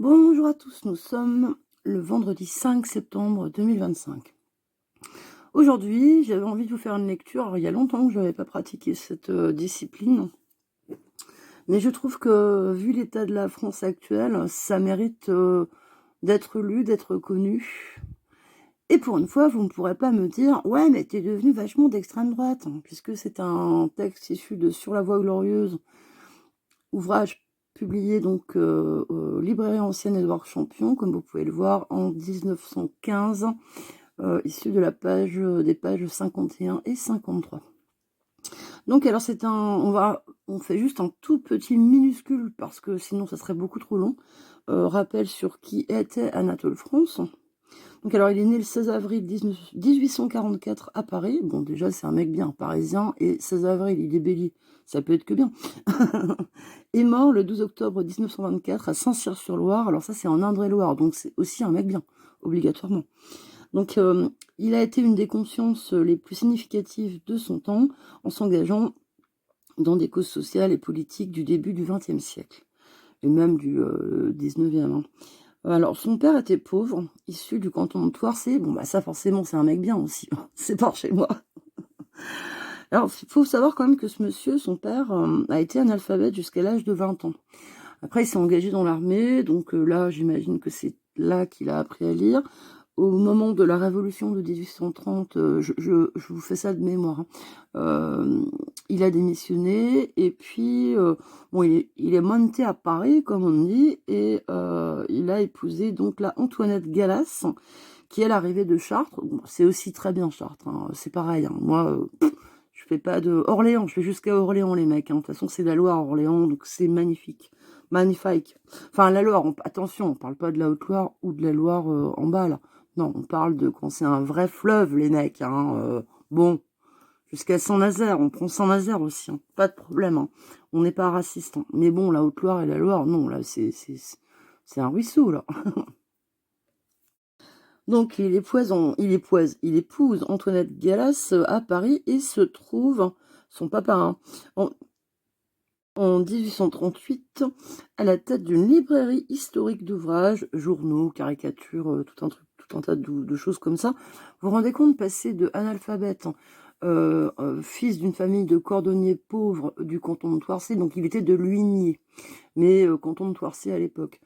Bonjour à tous, nous sommes le vendredi 5 septembre 2025. Aujourd'hui, j'avais envie de vous faire une lecture. Alors, il y a longtemps que je n'avais pas pratiqué cette discipline, mais je trouve que, vu l'état de la France actuelle, ça mérite d'être lu, d'être connu. Et pour une fois, vous ne pourrez pas me dire « Ouais, mais t'es devenu vachement d'extrême droite hein, », puisque c'est un texte issu de Sur la voie glorieuse, ouvrage publié donc aux librairies anciennes Édouard Champion, comme vous pouvez le voir, en 1915, issu de la page, des pages 51 et 53. Donc alors on fait juste un tout petit minuscule, parce que sinon ça serait beaucoup trop long, rappel sur qui était Anatole France. Donc alors il est né le 16 avril 1844 à Paris. Bon, déjà c'est un mec bien parisien, et 16 avril il est bélier, ça peut être que bien. Est mort le 12 octobre 1924 à Saint-Cyr-sur-Loire. Alors ça c'est en Indre-et-Loire, donc c'est aussi un mec bien, obligatoirement. Donc il a été une des consciences les plus significatives de son temps, en s'engageant dans des causes sociales et politiques du début du XXe siècle, et même du XIXe. Hein. Alors, son père était pauvre, issu du canton de Toircé. Bon, bah ça, forcément, c'est un mec bien aussi. C'est par chez moi. Alors, il faut savoir quand même que ce monsieur, son père, a été analphabète jusqu'à l'âge de 20 ans. Après, il s'est engagé dans l'armée, donc là, j'imagine que c'est là qu'il a appris à lire. Au moment de la révolution de 1830, je vous fais ça de mémoire, hein, il a démissionné, et puis bon, il est monté à Paris, comme on dit, et il a épousé donc la Antoinette Gallas, qui est l'arrivée de Chartres. Bon, c'est aussi très bien Chartres, hein, c'est pareil. Hein, moi, je fais pas de Orléans, je vais jusqu'à Orléans, les mecs. Hein, de toute façon, c'est la Loire, Orléans, donc c'est magnifique. Magnifique. Enfin, la Loire, attention, on parle pas de la Haute-Loire ou de la Loire en bas, là. Non, on parle de quand c'est un vrai fleuve, les mecs. Hein, bon, jusqu'à Saint-Nazaire, on prend Saint-Nazaire aussi, hein, pas de problème. Hein. On n'est pas raciste. Hein. Mais bon, la Haute-Loire et la Loire, non, là, c'est un ruisseau, là. Donc, il épouse Antoinette Gallas à Paris, et se trouve son papa, hein, en 1838, à la tête d'une librairie historique d'ouvrages, journaux, caricatures, tout un tas de choses comme ça. Vous vous rendez compte, passer de analphabète, fils d'une famille de cordonniers pauvres du canton de Toircé, donc il était de Luigné, mais canton de Toircé à l'époque.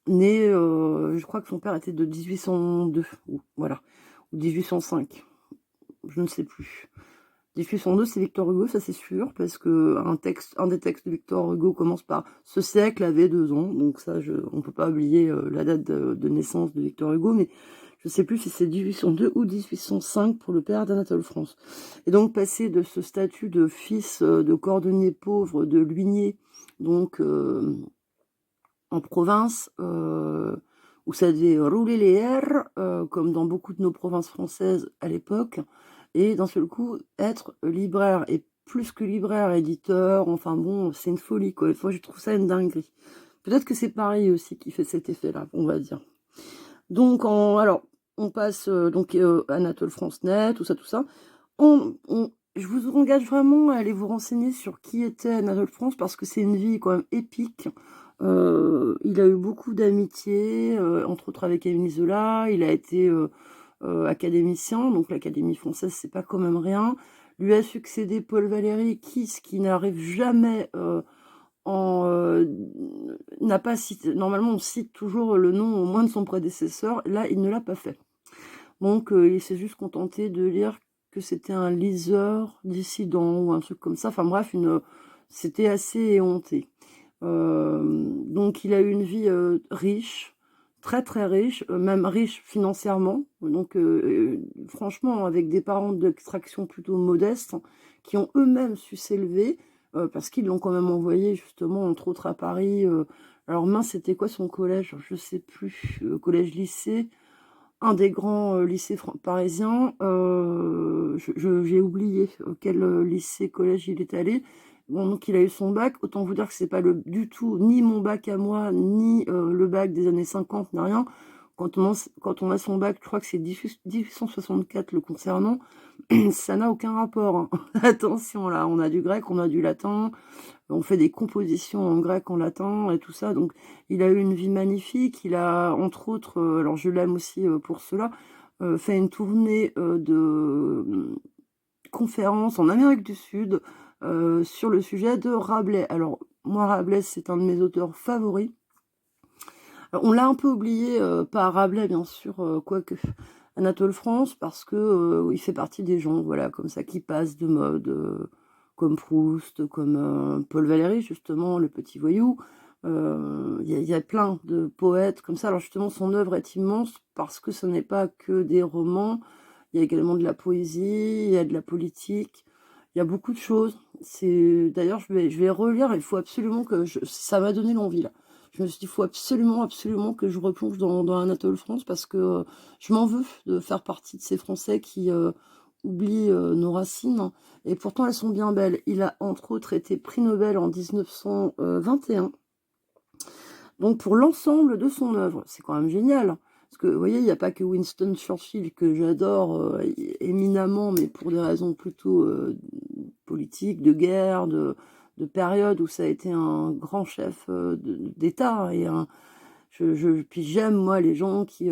Né, je crois que son père était de 1802, voilà, ou 1805, je ne sais plus. 1802, c'est Victor Hugo, ça c'est sûr, parce que un des textes de Victor Hugo commence par « Ce siècle avait 2 ans », donc ça, on ne peut pas oublier la date de naissance de Victor Hugo, mais je ne sais plus si c'est 1802 ou 1805 pour le père d'Anatole France. Et donc, passer de ce statut de fils de cordonnier pauvre de Luigné, donc en province, où ça devait rouler les airs, comme dans beaucoup de nos provinces françaises à l'époque, et d'un seul coup, être libraire, et plus que libraire, éditeur, enfin bon, c'est une folie, quoi. Moi, je trouve ça une dinguerie. Peut-être que c'est Paris aussi qui fait cet effet-là, on va dire. Donc, alors, on passe, Anatole France-Net, tout ça. Je vous engage vraiment à aller vous renseigner sur qui était Anatole France, parce que c'est une vie quand même épique. Il a eu beaucoup d'amitié, entre autres avec Émile Zola. Il a été académicien, donc l'Académie française, c'est pas quand même rien. Lui a succédé Paul Valéry, qui n'arrive jamais n'a pas cité. Normalement, on cite toujours le nom au moins de son prédécesseur. Là, il ne l'a pas fait. Donc, il s'est juste contenté de lire que c'était un liseur dissident ou un truc comme ça. Enfin bref, c'était assez éhonté. Donc, il a eu une vie riche, très très riche, même riche financièrement. Donc, franchement, avec des parents d'extraction plutôt modeste, qui ont eux-mêmes su s'élever, parce qu'ils l'ont quand même envoyé justement, entre autres, à Paris. Alors mince, c'était quoi son collège? Je sais plus. Collège-lycée, un des grands lycées parisiens. J'ai oublié quel lycée, collège il est allé. Bon, donc il a eu son bac. Autant vous dire que c'est pas du tout ni mon bac à moi, ni le bac des années 50, ni rien. Quand on a son bac, je crois que c'est 1864 le concernant. ça n'a aucun rapport, hein. Attention, là, on a du grec, on a du latin, on fait des compositions en grec, en latin et tout ça. Donc, il a eu une vie magnifique. Il a, entre autres, alors je l'aime aussi pour cela, fait une tournée de conférences en Amérique du Sud sur le sujet de Rabelais. Alors, moi, Rabelais, c'est un de mes auteurs favoris. Alors, on l'a un peu oublié par Rabelais, bien sûr, quoique Anatole France, parce que il fait partie des gens, voilà, comme ça, qui passent de mode, comme Proust, comme Paul Valéry, justement, le petit voyou. Y a plein de poètes comme ça. Alors justement, son œuvre est immense parce que ce n'est pas que des romans. Il y a également de la poésie, il y a de la politique, il y a beaucoup de choses. D'ailleurs, je vais relire. Il faut absolument que ça m'a donné l'envie là. Je me suis dit, il faut absolument, absolument que je replonge dans Anatole France parce que je m'en veux de faire partie de ces Français qui oublient nos racines. Et pourtant, elles sont bien belles. Il a, entre autres, été prix Nobel en 1921. Donc, pour l'ensemble de son œuvre, c'est quand même génial. Parce que, vous voyez, il n'y a pas que Winston Churchill que j'adore éminemment, mais pour des raisons plutôt politiques, de guerre, de période où ça a été un grand chef d'État. Puis j'aime, moi, les gens qui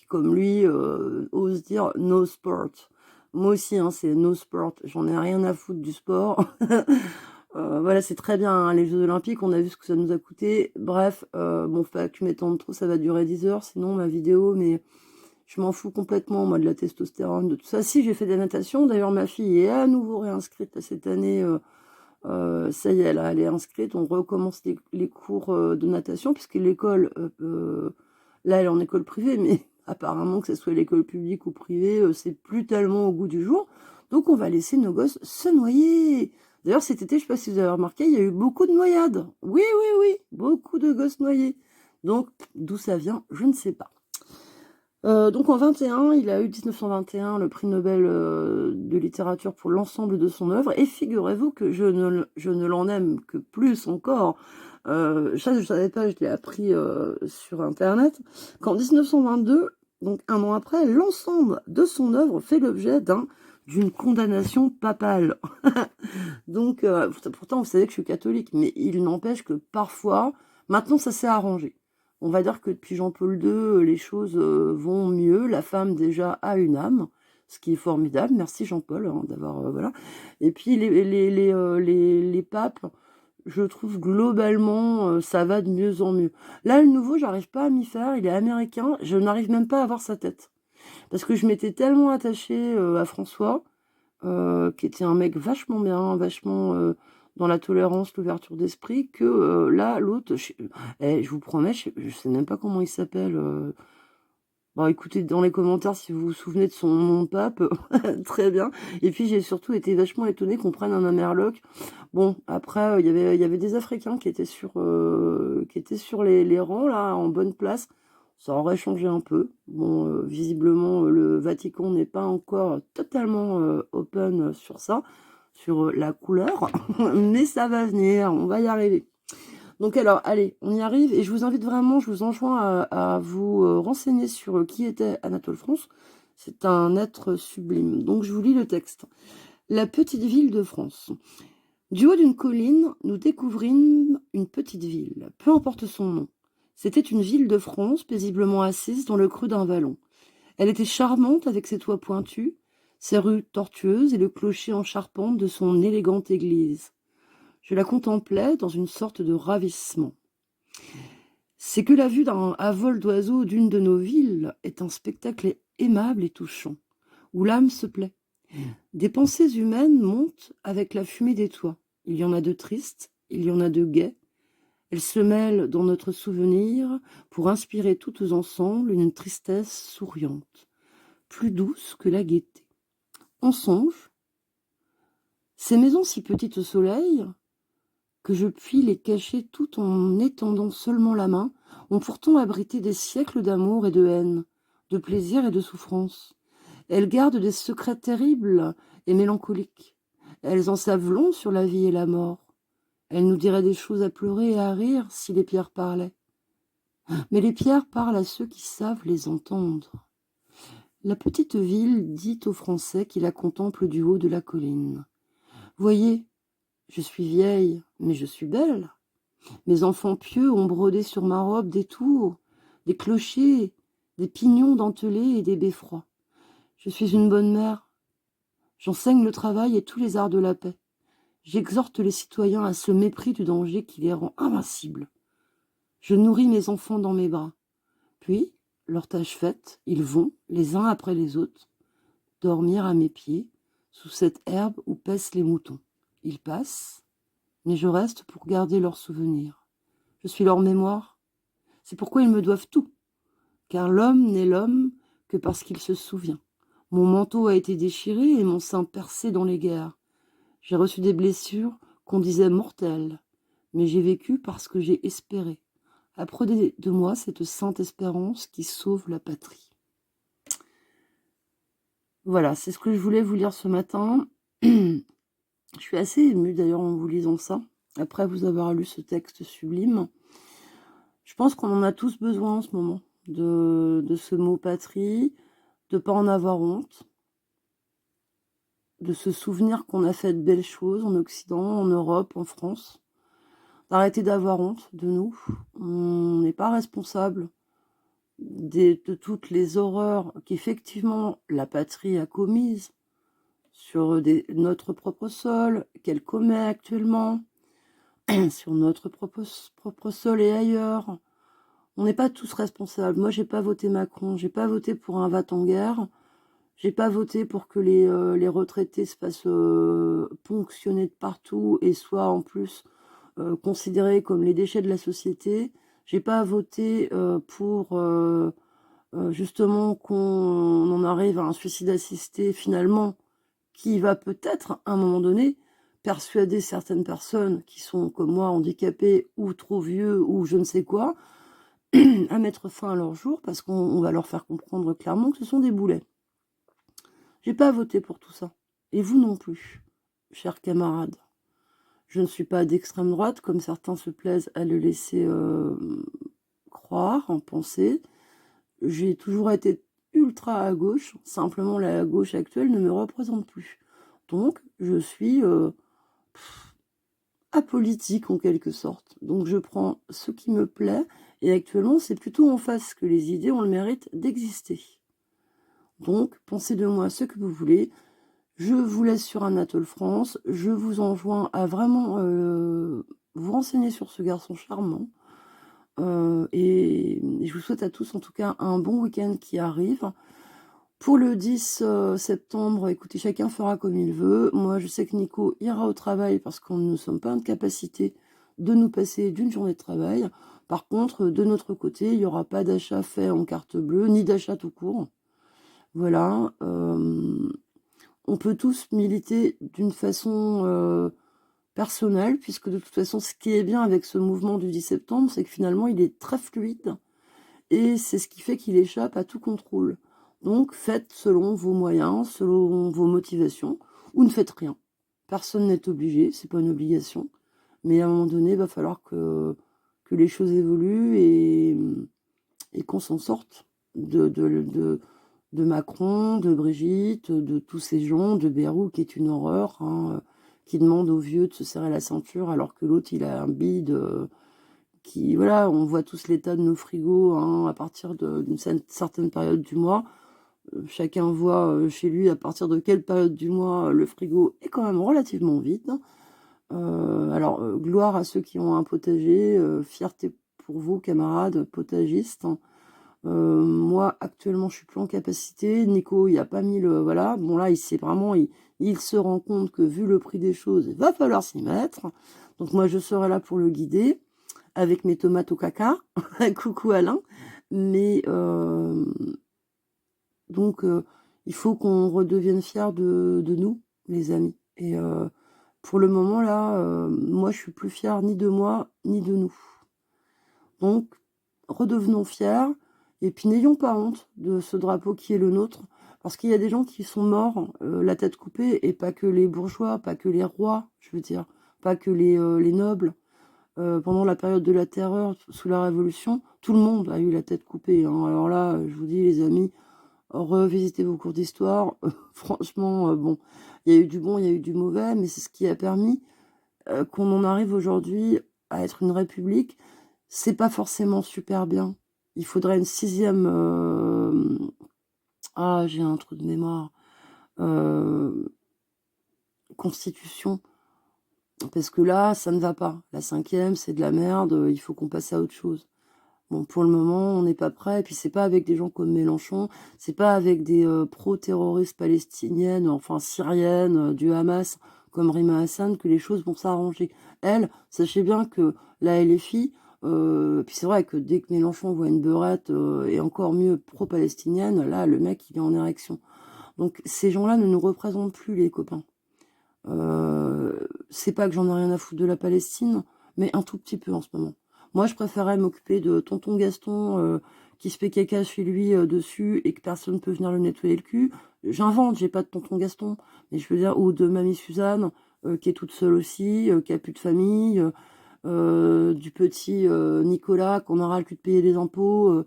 comme lui, osent dire no sport. Moi aussi, hein, c'est no sport. J'en ai rien à foutre du sport. Voilà, c'est très bien, hein, les Jeux Olympiques, on a vu ce que ça nous a coûté. Bref, bon, faut pas que je m'étende trop, ça va durer 10 heures, sinon ma vidéo, mais je m'en fous complètement, moi, de la testostérone, de tout ça. Si, j'ai fait de la natation, d'ailleurs, ma fille est à nouveau réinscrite cette année. Ça y est, là, elle est inscrite, on recommence les cours de natation, puisque l'école, là, elle est en école privée, mais apparemment, que ce soit l'école publique ou privée, c'est plus tellement au goût du jour. Donc, on va laisser nos gosses se noyer. D'ailleurs, cet été, je ne sais pas si vous avez remarqué, il y a eu beaucoup de noyades. Oui, oui, oui, beaucoup de gosses noyés. Donc, d'où ça vient, je ne sais pas. Donc en 21, il a eu 1921 le prix Nobel de littérature pour l'ensemble de son œuvre. Et figurez-vous que je ne l'en aime que plus encore. Ça, je ne savais pas, je l'ai appris sur Internet. Qu'en 1922, donc un an après, l'ensemble de son œuvre fait l'objet d'une condamnation papale. Donc, pourtant, vous savez que je suis catholique, mais il n'empêche que parfois, maintenant, ça s'est arrangé. On va dire que depuis Jean-Paul II, les choses vont mieux. La femme, déjà, a une âme, ce qui est formidable. Merci Jean-Paul hein, d'avoir... voilà. Et puis, les papes, je trouve globalement, ça va de mieux en mieux. Là, le nouveau, j'arrive pas à m'y faire. Il est américain. Je n'arrive même pas à voir sa tête. Parce que je m'étais tellement attachée à François, qui était un mec vachement bien, vachement dans la tolérance, l'ouverture d'esprit, que là, l'autre, je vous promets, je sais même pas comment il s'appelle. Bon, écoutez dans les commentaires si vous vous souvenez de son nom de pape, très bien. Et puis j'ai surtout été vachement étonnée qu'on prenne un Amerloc. Bon, après, il y avait des Africains qui étaient sur les rangs, là, en bonne place. Ça aurait changé un peu. Bon, visiblement, le Vatican n'est pas encore totalement open sur ça, sur la couleur, mais ça va venir, on va y arriver. Donc alors, allez, on y arrive, et je vous invite vraiment, je vous enjoins à vous renseigner sur qui était Anatole France. C'est un être sublime. Donc je vous lis le texte. La petite ville de France. Du haut d'une colline, nous découvrîmes une petite ville, peu importe son nom. C'était une ville de France, paisiblement assise dans le creux d'un vallon. Elle était charmante avec ses toits pointus, ses rues tortueuses et le clocher en charpente de son élégante église. Je la contemplais dans une sorte de ravissement. C'est que la vue à vol d'oiseau d'une de nos villes est un spectacle aimable et touchant, où l'âme se plaît. Des pensées humaines montent avec la fumée des toits. Il y en a de tristes, il y en a de gais. Elles se mêlent dans notre souvenir pour inspirer toutes ensemble une tristesse souriante, plus douce que la gaieté. On songe, ces maisons si petites au soleil, que je puis les cacher tout en étendant seulement la main, ont pourtant abrité des siècles d'amour et de haine, de plaisir et de souffrance. Elles gardent des secrets terribles et mélancoliques. Elles en savent long sur la vie et la mort. Elles nous diraient des choses à pleurer et à rire si les pierres parlaient. Mais les pierres parlent à ceux qui savent les entendre. La petite ville dit aux Français qui la contemplent du haut de la colline. Voyez, je suis vieille, mais je suis belle. Mes enfants pieux ont brodé sur ma robe des tours, des clochers, des pignons dentelés et des beffrois. Je suis une bonne mère. J'enseigne le travail et tous les arts de la paix. J'exhorte les citoyens à ce mépris du danger qui les rend invincibles. Je nourris mes enfants dans mes bras. Puis, leur tâche faite, ils vont, les uns après les autres, dormir à mes pieds, sous cette herbe où paissent les moutons. Ils passent, mais je reste pour garder leurs souvenirs. Je suis leur mémoire. C'est pourquoi ils me doivent tout, car l'homme n'est l'homme que parce qu'il se souvient. Mon manteau a été déchiré et mon sein percé dans les guerres. J'ai reçu des blessures qu'on disait mortelles, mais j'ai vécu parce que j'ai espéré. Apprenez de moi cette sainte espérance qui sauve la patrie. Voilà, c'est ce que je voulais vous lire ce matin. Je suis assez émue d'ailleurs en vous lisant ça, après vous avoir lu ce texte sublime. Je pense qu'on en a tous besoin en ce moment, de ce mot patrie, de ne pas en avoir honte, de se souvenir qu'on a fait de belles choses en Occident, en Europe, en France, d'arrêter d'avoir honte de nous. On n'est pas responsable de toutes les horreurs qu'effectivement la patrie a commises sur notre propre sol, qu'elle commet actuellement, sur notre propre sol et ailleurs. On n'est pas tous responsables. Moi, j'ai pas voté Macron, j'ai pas voté pour un va-t-en-guerre, j'ai pas voté pour que les retraités se fassent ponctionner de partout et soient en plus considérés comme les déchets de la société. J'ai pas voté pour justement qu'on en arrive à un suicide assisté finalement, qui va peut-être, à un moment donné, persuader certaines personnes qui sont, comme moi, handicapées ou trop vieux ou je ne sais quoi, à mettre fin à leur jour parce qu'on va leur faire comprendre clairement que ce sont des boulets. J'ai pas voté pour tout ça. Et vous non plus, chers camarades. Je ne suis pas d'extrême droite, comme certains se plaisent à le laisser croire, en penser. J'ai toujours été ultra à gauche, simplement la gauche actuelle ne me représente plus. Donc, je suis apolitique en quelque sorte. Donc, je prends ce qui me plaît, et actuellement, c'est plutôt en face que les idées ont le mérite d'exister. Donc, pensez de moi ce que vous voulez. Je vous laisse sur Anatole France. Je vous enjoins à vraiment vous renseigner sur ce garçon charmant. Et je vous souhaite à tous en tout cas un bon week-end qui arrive. Pour le 10 septembre, écoutez, chacun fera comme il veut. Moi, je sais que Nico ira au travail parce qu'on ne sommes pas en capacité de nous passer d'une journée de travail. Par contre, de notre côté, il n'y aura pas d'achat fait en carte bleue, ni d'achat tout court. Voilà. On peut tous militer d'une façon personnelle, puisque de toute façon, ce qui est bien avec ce mouvement du 10 septembre, c'est que finalement, il est très fluide. Et c'est ce qui fait qu'il échappe à tout contrôle. Donc, faites selon vos moyens, selon vos motivations, ou ne faites rien. Personne n'est obligé, c'est pas une obligation. Mais à un moment donné, il va falloir que les choses évoluent et qu'on s'en sorte de Macron, de Brigitte, de tous ces gens, de Bayrou, qui est une horreur, hein, qui demande aux vieux de se serrer la ceinture alors que l'autre, il a un bide... qui, voilà, on voit tous l'état de nos frigos hein, à partir d'une certaine période du mois. Chacun voit chez lui à partir de quelle période du mois le frigo est quand même relativement vide. Alors, gloire à ceux qui ont un potager, fierté pour vous, camarades potagistes. Moi, actuellement, je suis plus en capacité. Nico, il a pas mis le... Voilà, bon là, il se rend compte que vu le prix des choses, il va falloir s'y mettre. Donc moi, je serai là pour le guider avec mes tomates au caca. Coucou Alain. Mais donc, il faut qu'on redevienne fiers de nous, les amis. Et pour le moment, là, moi, je suis plus fière ni de moi, ni de nous. Donc, redevenons fiers. Et puis, n'ayons pas honte de ce drapeau qui est le nôtre. Parce qu'il y a des gens qui sont morts, la tête coupée, et pas que les bourgeois, pas que les rois, je veux dire, pas que les nobles. Pendant la période de la terreur, sous la Révolution, tout le monde a eu la tête coupée. Hein. Alors là, je vous dis, les amis, revisitez vos cours d'histoire. Franchement, bon, il y a eu du bon, il y a eu du mauvais, mais c'est ce qui a permis qu'on en arrive aujourd'hui à être une république. C'est pas forcément super bien. Il faudrait une sixième... Ah, j'ai un trou de mémoire. Constitution. Parce que là, ça ne va pas. La cinquième, c'est de la merde. Il faut qu'on passe à autre chose. Bon, pour le moment, on n'est pas prêt. Et puis, c'est pas avec des gens comme Mélenchon. C'est pas avec des pro-terroristes palestiniennes, enfin syriennes, du Hamas, comme Rima Hassan, que les choses vont s'arranger. Elle, sachez bien que la LFI, puis c'est vrai que dès que Mélenchon voit une beurette, et encore mieux pro-palestinienne, là, le mec, il est en érection. Donc, ces gens-là ne nous représentent plus, les copains. C'est pas que j'en ai rien à foutre de la Palestine, mais un tout petit peu en ce moment. Moi, je préférais m'occuper de tonton Gaston qui se fait caca chez lui dessus et que personne ne peut venir le nettoyer le cul. J'invente, j'ai pas de tonton Gaston, mais je veux dire, ou de mamie Suzanne qui est toute seule aussi, qui a plus de famille, du petit Nicolas qu'on aura le cul de payer les impôts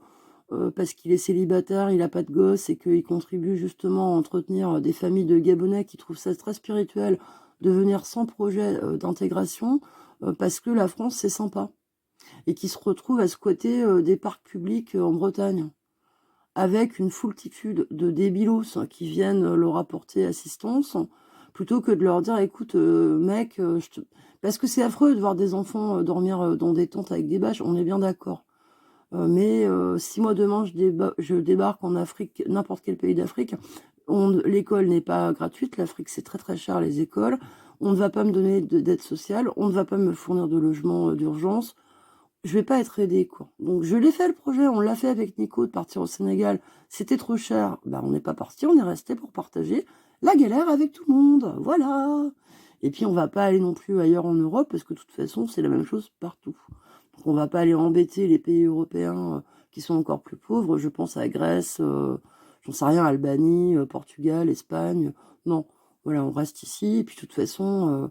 parce qu'il est célibataire, il n'a pas de gosse et qu'il contribue justement à entretenir des familles de Gabonais qui trouvent ça très spirituel de venir sans projet d'intégration parce que la France c'est sympa et qui se retrouvent à squatter des parcs publics en Bretagne avec une foultitude de débilos qui viennent leur apporter assistance plutôt que de leur dire écoute mec parce que c'est affreux de voir des enfants dormir dans des tentes avec des bâches, on est bien d'accord. Mais si moi demain je débarque en Afrique, n'importe quel pays d'Afrique, l'école n'est pas gratuite, l'Afrique c'est très très cher les écoles, on ne va pas me donner d'aide sociale, on ne va pas me fournir de logement d'urgence, je vais pas être aidée quoi. Donc je l'ai fait le projet, on l'a fait avec Nico de partir au Sénégal, c'était trop cher, bah on n'est pas parti, on est resté pour partager la galère avec tout le monde, voilà. Et puis on va pas aller non plus ailleurs en Europe parce que de toute façon c'est la même chose partout. Donc on va pas aller embêter les pays européens qui sont encore plus pauvres. Je pense à la Grèce, j'en sais rien, Albanie, Portugal, Espagne. Non, voilà, on reste ici. Et puis de toute façon,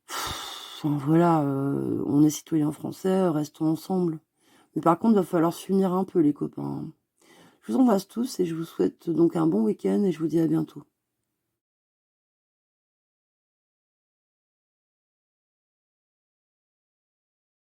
enfin, voilà, on est citoyens français, restons ensemble. Mais par contre, il va falloir s'unir un peu, les copains. Je vous embrasse tous et je vous souhaite donc un bon week-end et je vous dis à bientôt.